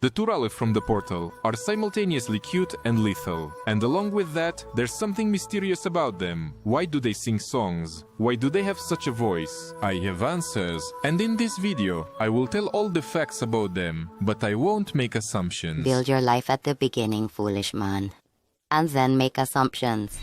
The two Raleigh from the portal are simultaneously cute and lethal. And along with that, there's something mysterious about them. Why do they sing songs? Why do they have such a voice? I have answers, and in this video, I will tell all the facts about them, but I won't make assumptions. Build your life at the beginning, foolish man, and then make assumptions.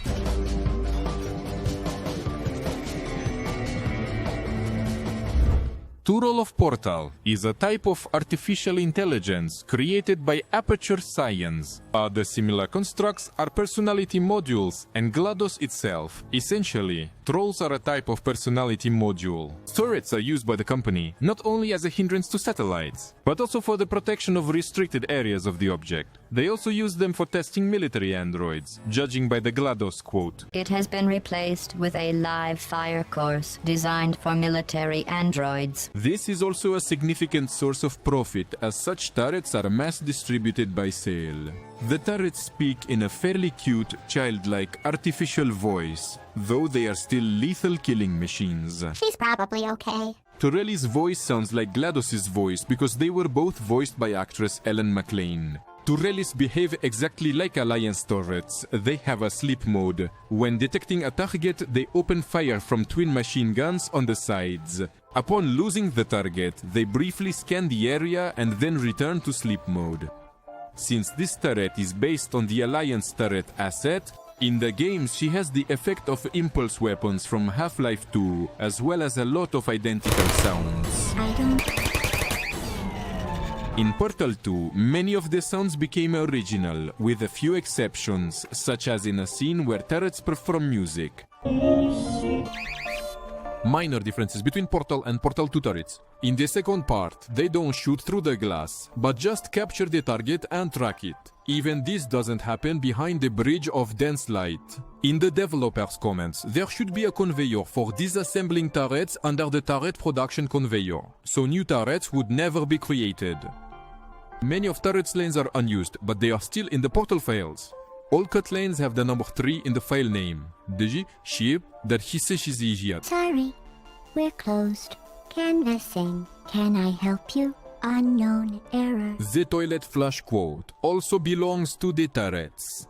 Tool of Portal is a type of artificial intelligence created by Aperture Scince. Other similar constructs are personality modules and Glados itself. Essentially, trolls are a type of personality module. Turrets are used by the company not only as a hindrance to satellites, but also for the protection of restricted areas of the object. They also use them for testing military androids, judging by the Glados quote. It has been replaced with a live fire course designed for military androids. This is also a significant source of profit, as such turrets are mass distributed by sale. The turrets speak in a fairly cute, childlike, artificial voice, though they are still lethal killing machines. She's probably okay. Torelli's voice sounds like Glados's voice because they were both voiced by actress Ellen McLane. Turellis behave exactly like Alliance turrets. They have a sleep mode. When detecting a target, they open fire from twin machine guns on the sides. Upon losing the target, they briefly scan the area and then return to sleep mode. Since this turret is based on the Alliance turret asset, in the game she has the effect of impulse weapons from Half-Life 2, as well as a lot of identical sounds. In Portal 2, many of the sounds became original, with a few exceptions, such as in a scene where turrets perform music. Minor differences between Portal and Portal 2 turrets. In the second part, they don't shoot through the glass, but just capture the target and track it. Even this doesn't happen behind the bridge of dense light. In the developer's comments, there should be a conveyor for disassembling turrets under the turret production conveyor, so new turrets would never be created. Many of turrets lanes are unused, but they are still in the Portal files. All cut lanes have the number 3 in the file name. Deji, ship, dar hisse. Sorry, we're closed. Canvassing. Can I help you? Unknown error. The toilet flush quote also belongs to the turrets.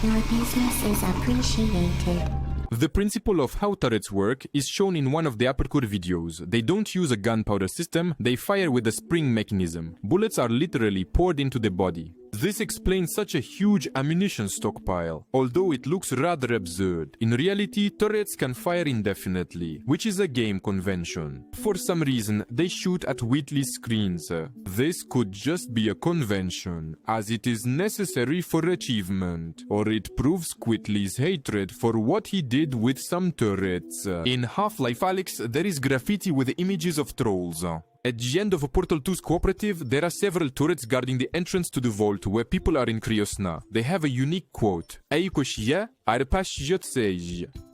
Your business is appreciated. The principle of how turrets work is shown in one of the Aperture videos. They don't use a gunpowder system, they fire with a spring mechanism. Bullets are literally poured into the body. This explains such a huge ammunition stockpile, although it looks rather absurd. In reality, turrets can fire indefinitely, which is a game convention. For some reason, they shoot at Whitley's screens. This could just be a convention, as it is necessary for achievement, or it proves Whitley's hatred for what he did with some turrets. In Half-Life Alyx, there is graffiti with images of trolls. At the end of Portal 2's cooperative, there are several turrets guarding the entrance to the vault where people are in Kryosna. They have a unique quote.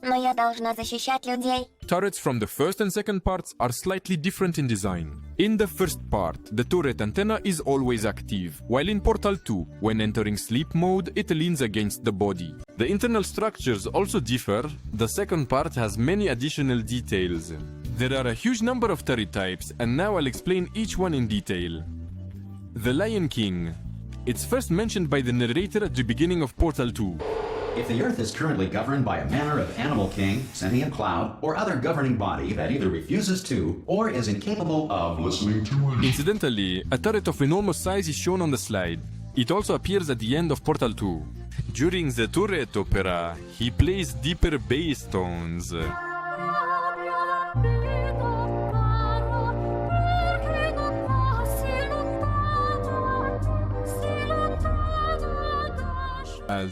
Но я должна защищать людей. Turrets from the first and second parts are slightly different in design. In the first part, the turret antenna is always active, while in Portal 2, when entering sleep mode, it leans against the body. The internal structures also differ. The second part has many additional details. There are a huge number of turret types, and now I'll explain each one in detail. The Lion King. It's first mentioned by the narrator at the beginning of Portal 2. If the Earth is currently governed by a manner of animal king, sentient cloud, or other governing body that either refuses to or is incapable of listening to it. Incidentally, a turret of enormous size is shown on the slide. It also appears at the end of Portal 2. During the turret opera, he plays deeper bass tones.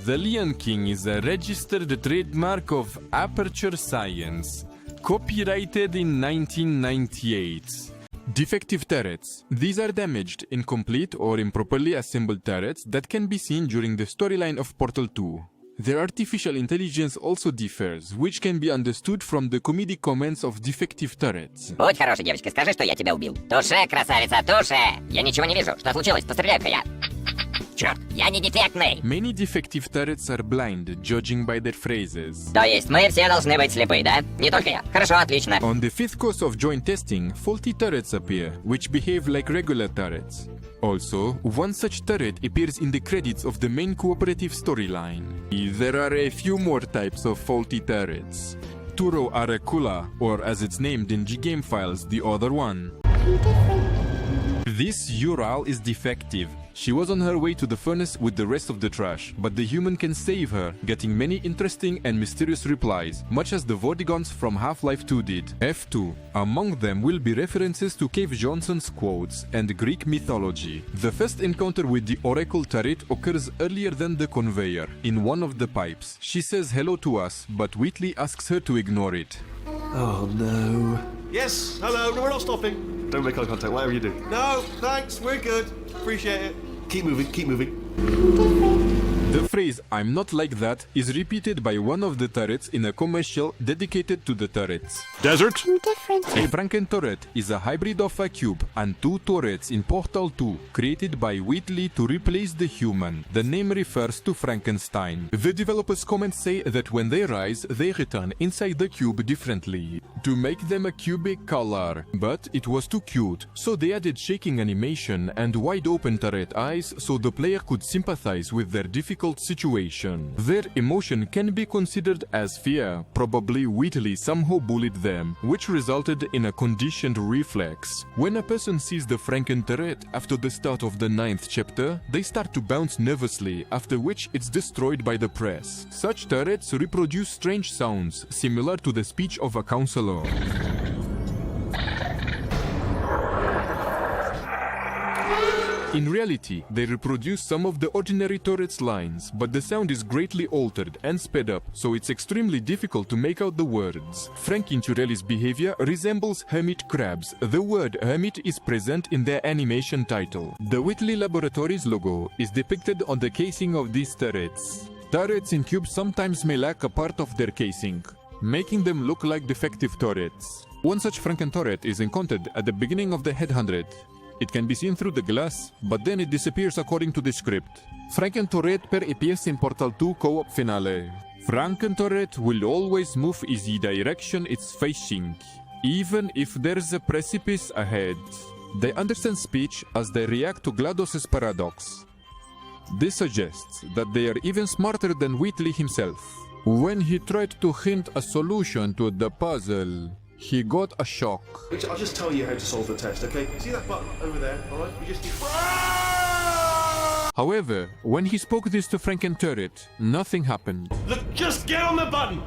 The Lion King is a registered trademark of Aperture Scince, copyrighted in 1998. Defective turrets. These are damaged, incomplete, or improperly assembled turrets that can be seen during the storyline of Portal 2. Their artificial intelligence also differs, which can be understood from the comedic comments of defective turrets. Будь хорошей девочкой, скажи, что я тебя убил. Туше, красавица, туше! Я ничего не вижу. Что случилось? Постреляй-ка я. Черт, я не дефектный! Many defective turrets are blind, judging by their phrases. То есть мы все должны быть слепы, да? Не только я. Хорошо, отлично. On the fifth course of joint testing, faulty turrets appear, which behave like regular turrets. Also, one such turret appears in the credits of the main cooperative storyline. There are a few more types of faulty turrets. Turo Aracula, or as it's named in G-Game files, the other one. This Ural is defective. She was on her way to the furnace with the rest of the trash, but the human can save her, getting many interesting and mysterious replies, much as the Vortigons from Half-Life 2 did. F2. Among them will be references to Cave Johnson's quotes and Greek mythology. The first encounter with the Oracle turret occurs earlier than the conveyor, in one of the pipes. She says hello to us, but Wheatley asks her to ignore it. Oh no. Yes, hello, no, we're not stopping. Don't make eye contact, whatever you do. No, thanks, we're good. Appreciate it. Keep moving, keep moving. The phrase "I'm not like that" is repeated by one of the turrets in a commercial dedicated to the turrets. Desert? Different. A Franken turret is a hybrid of a cube and two turrets in Portal 2, created by Wheatley to replace the human. The name refers to Frankenstein. The developers' comments say that when they rise, they return inside the cube differently, to make them a cubic color. But it was too cute, so they added shaking animation and wide-open turret eyes so the player could sympathize with their difficult situation. Their emotion can be considered as fear. Probably Wheatley somehow bullied them, which resulted in a conditioned reflex. When a person sees the Franken turret after the start of the 9th chapter, they start to bounce nervously, after which it's destroyed by the press. Such turrets reproduce strange sounds, similar to the speech of a counselor. In reality, they reproduce some of the ordinary turret's lines, but the sound is greatly altered and sped up, so it's extremely difficult to make out the words. Frankenturelli's behavior resembles hermit crabs. The word hermit is present in their animation title. The Wheatley Laboratories logo is depicted on the casing of these turrets. Turrets in cubes sometimes may lack a part of their casing, making them look like defective turrets. One such Franken turret is encountered at the beginning of the Headhunted. It can be seen through the glass, but then it disappears according to the script. Franken turret appears in Portal 2 co-op finale. Franken turret will always move in the direction it's facing, even if there's a precipice ahead. They understand speech as they react to Glados' paradox. This suggests that they are even smarter than Wheatley himself. When he tried to hint a solution to the puzzle, he got a shock. I'll just tell you how to solve the test, okay? See that button over there, alright? You just... However, when he spoke this to Franken turret, nothing happened. Look, just get on the button!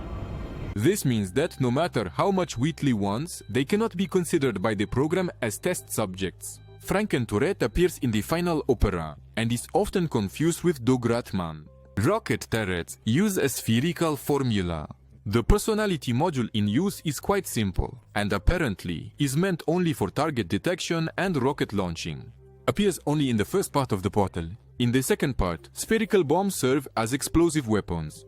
This means that no matter how much Wheatley wants, they cannot be considered by the program as test subjects. Franken turret appears in the final opera, and is often confused with Doug Ratman. Rocket turrets use a spherical formula. The personality module in use is quite simple, and apparently is meant only for target detection and rocket launching. Appears only in the first part of the portal. In the second part, spherical bombs serve as explosive weapons.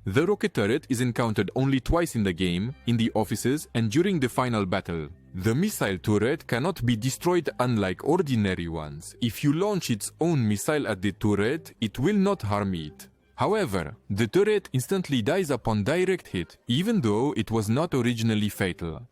The rocket turret is encountered only twice in the game, in the offices and during the final battle. The missile turret cannot be destroyed unlike ordinary ones. If you launch its own missile at the turret, it will not harm it. However, the turret instantly dies upon direct hit, even though it was not originally fatal.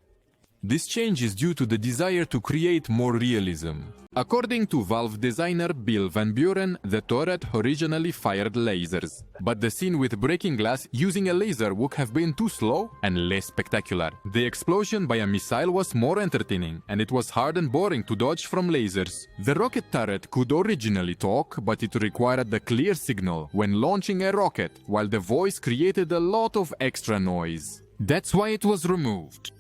This change is due to the desire to create more realism. According to Valve designer Bill Van Buren, the turret originally fired lasers. But the scene with breaking glass using a laser would have been too slow and less spectacular. The explosion by a missile was more entertaining, and it was hard and boring to dodge from lasers. The rocket turret could originally talk, but it required a clear signal when launching a rocket, while the voice created a lot of extra noise. That's why it was removed.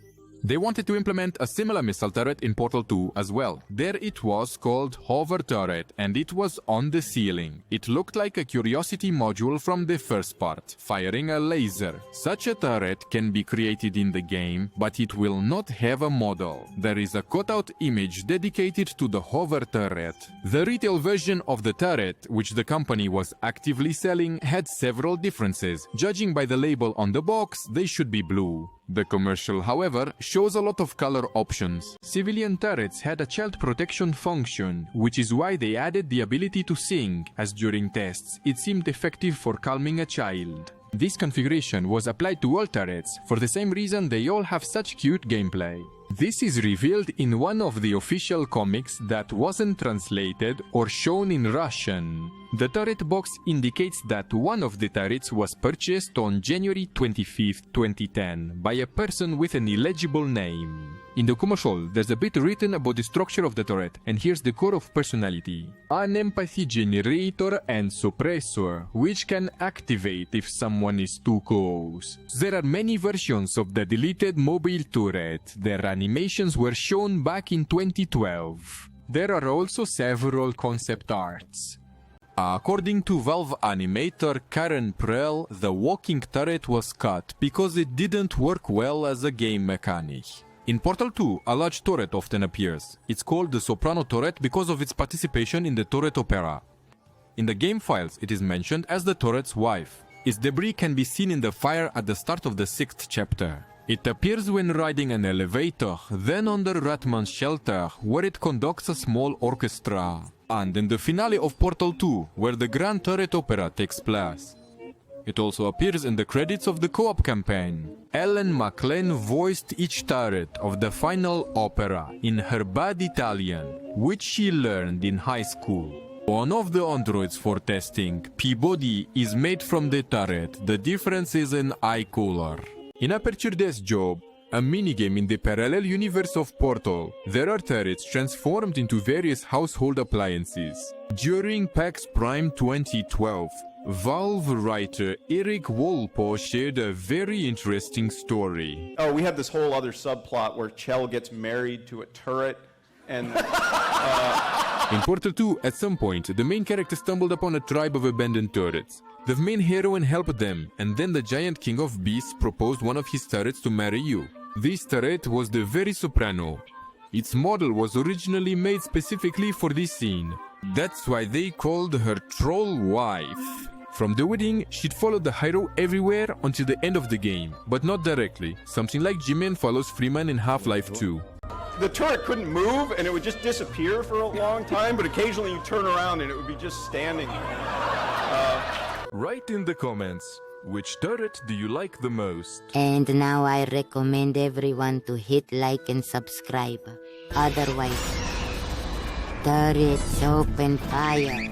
They wanted to implement a similar missile turret in Portal 2 as well. There it was called Hover Turret, and it was on the ceiling. It looked like a Curiosity module from the first part, firing a laser. Such a turret can be created in the game, but it will not have a model. There is a cutout image dedicated to the Hover Turret. The retail version of the turret, which the company was actively selling, had several differences. Judging by the label on the box, they should be blue. The commercial, however, shows a lot of color options. Civilian turrets had a child protection function, which is why they added the ability to sing, as during tests it seemed effective for calming a child. This configuration was applied to all turrets, for the same reason they all have such cute gameplay. This is revealed in one of the official comics that wasn't translated or shown in Russian. The turret box indicates that one of the turrets was purchased on January 25, 2010 by a person with an illegible name. In the commercial, there's a bit written about the structure of the turret, and here's the core of personality. An empathy generator and suppressor, which can activate if someone is too close. There are many versions of the deleted mobile turret. Their animations were shown back in 2012. There are also several concept arts. According to Valve animator Karen Prell, the walking turret was cut because it didn't work well as a game mechanic. In Portal 2, a large turret often appears. It's called the Soprano turret because of its participation in the turret opera. In the game files, it is mentioned as the turret's wife. Its debris can be seen in the fire at the start of the 6th chapter. It appears when riding an elevator, then under Ratman's shelter, where it conducts a small orchestra, and in the finale of Portal 2, where the Grand Turret Opera takes place. It also appears in the credits of the co-op campaign. Ellen McLane voiced each turret of the final opera in her bad Italian, which she learned in high school. One of the androids for testing, Peabody, is made from the turret. The difference is in eye color. In Aperture Scince job, a minigame in the parallel universe of Portal, there are turrets transformed into various household appliances. During PAX Prime 2012, Valve writer Eric Wolpo shared a very interesting story. Oh, we have this whole other subplot where Chell gets married to a turret, and In Portal 2, at some point, the main character stumbled upon a tribe of abandoned turrets. The main heroine helped them, and then the giant king of beasts proposed one of his turrets to marry you. This turret was the very Soprano. Its model was originally made specifically for this scene. That's why they called her Troll Wife. From the wedding, she'd follow the hero everywhere until the end of the game, but not directly, something like G-Man follows Freeman in Half-Life 2. the turret couldn't move, and it would just disappear for a long time, but occasionally you turn around and it would be just standing there. Write in the comments, which turret do you like the most? And now I recommend everyone to hit like and subscribe. Otherwise, turrets open fire.